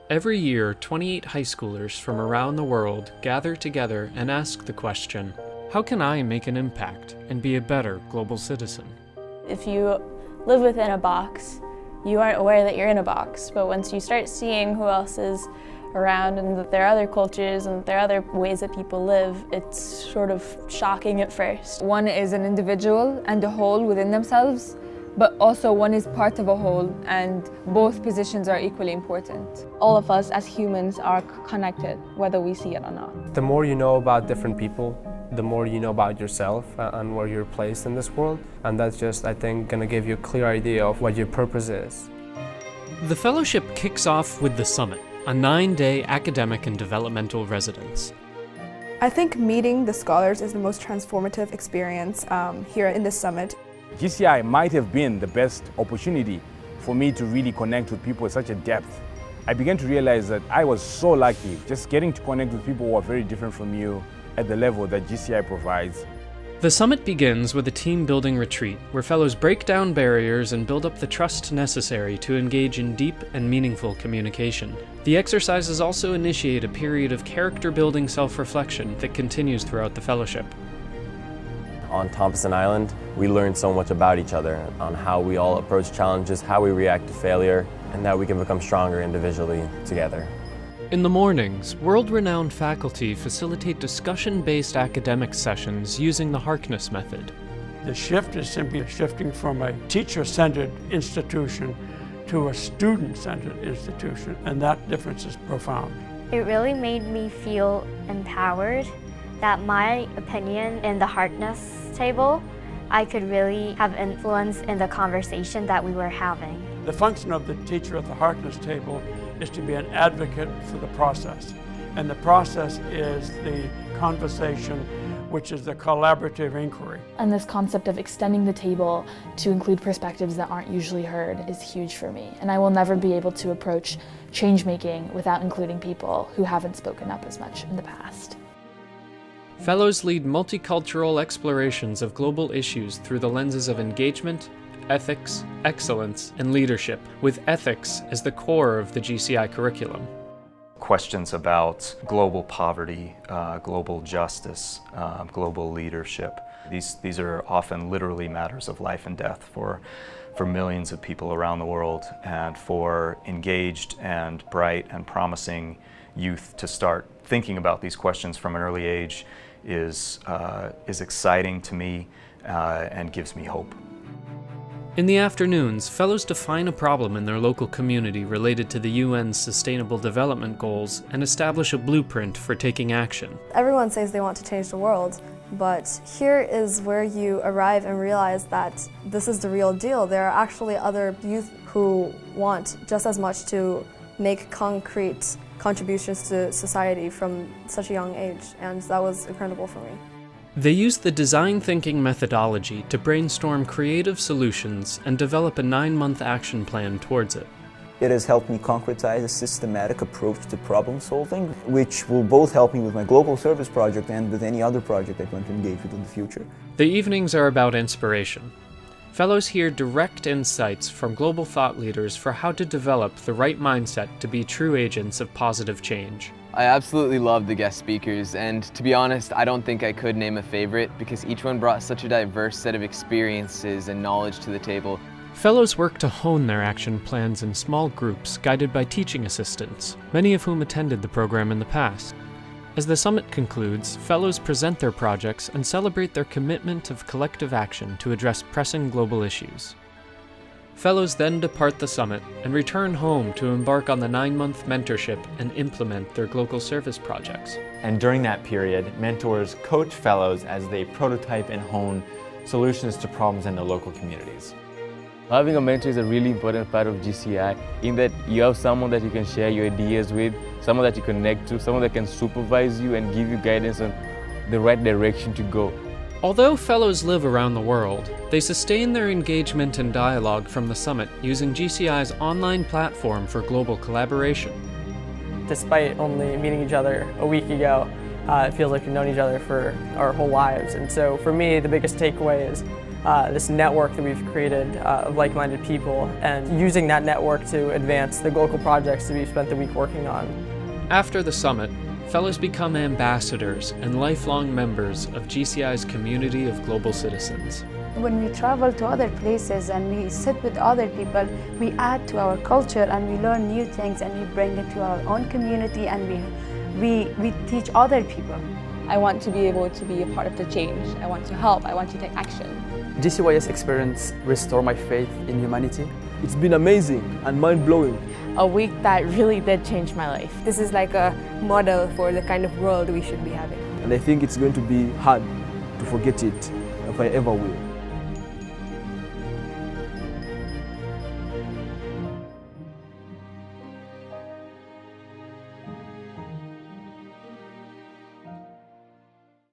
Every year, 28 high schoolers from around the world gather together and ask the question, how can I make an impact and be a better global citizen? If you live within a box, you aren't aware that you're in a box, but once you start seeing who else is around and that there are other cultures and that there are other ways that people live, it's sort of shocking at first. One is an individual and a whole within themselves, but also one is part of a whole, and both positions are equally important. All of us as humans are connected, whether we see it or not. The more you know about different people, the more you know about yourself and where you're placed in this world. And that's just, I think, going to give you a clear idea of what your purpose is. The fellowship kicks off with the summit, a 9-day academic and developmental residence. I think meeting the scholars is the most transformative experience here in this summit. GCI might have been the best opportunity for me to really connect with people with such a depth. I began to realize that I was so lucky just getting to connect with people who are very different from you at the level that GCI provides. The summit begins with a team-building retreat where fellows break down barriers and build up the trust necessary to engage in deep and meaningful communication. The exercises also initiate a period of character-building self-reflection that continues throughout the fellowship. On Thompson Island, we learned so much about each other, on how we all approach challenges, how we react to failure, and that we can become stronger individually together. In the mornings, world-renowned faculty facilitate discussion-based academic sessions using the Harkness method. The shift is simply shifting from a teacher-centered institution to a student-centered institution, and that difference is profound. It really made me feel empowered that my opinion in the Harkness table, I could really have influence in the conversation that we were having. The function of the teacher at the Harkness table is to be an advocate for the process. And the process is the conversation, which is the collaborative inquiry. And this concept of extending the table to include perspectives that aren't usually heard is huge for me. And I will never be able to approach change-making without including people who haven't spoken up as much in the past. Fellows lead multicultural explorations of global issues through the lenses of engagement, ethics, excellence, and leadership, with ethics as the core of the GCI curriculum. Questions about global poverty, global justice, global leadership. These are often literally matters of life and death for millions of people around the world, and for engaged and bright and promising youth to start thinking about these questions from an early age is exciting to me and gives me hope. In the afternoons, fellows define a problem in their local community related to the UN's Sustainable Development Goals and establish a blueprint for taking action. Everyone says they want to change the world, but here is where you arrive and realize that this is the real deal. There are actually other youth who want just as much to make concrete contributions to society from such a young age, and that was incredible for me. They use the design thinking methodology to brainstorm creative solutions and develop a 9-month action plan towards it. It has helped me concretize a systematic approach to problem solving, which will both help me with my global service project and with any other project I plan to engage with in the future. The evenings are about inspiration. Fellows hear direct insights from global thought leaders for how to develop the right mindset to be true agents of positive change. I absolutely loved the guest speakers, and to be honest, I don't think I could name a favorite because each one brought such a diverse set of experiences and knowledge to the table. Fellows work to hone their action plans in small groups guided by teaching assistants, many of whom attended the program in the past. As the summit concludes, fellows present their projects and celebrate their commitment of collective action to address pressing global issues. Fellows then depart the summit and return home to embark on the 9-month mentorship and implement their global service projects. And during that period, mentors coach fellows as they prototype and hone solutions to problems in their local communities. Having a mentor is a really important part of GCI in that you have someone that you can share your ideas with, someone that you connect to, someone that can supervise you and give you guidance on the right direction to go. Although fellows live around the world, they sustain their engagement and dialogue from the summit using GCI's online platform for global collaboration. Despite only meeting each other a week ago, it feels like we've known each other for our whole lives. And so for me, the biggest takeaway is this network that we've created of like-minded people, and using that network to advance the local projects that we've spent the week working on. After the summit, fellows become ambassadors and lifelong members of GCI's community of global citizens. When we travel to other places and we sit with other people, we add to our culture and we learn new things and we bring it to our own community and we teach other people. I want to be able to be a part of the change. I want to help. I want to take action. GCY's experience restored my faith in humanity. It's been amazing and mind-blowing. A week that really did change my life. This is like a model for the kind of world we should be having. And I think it's going to be hard to forget it if I ever will.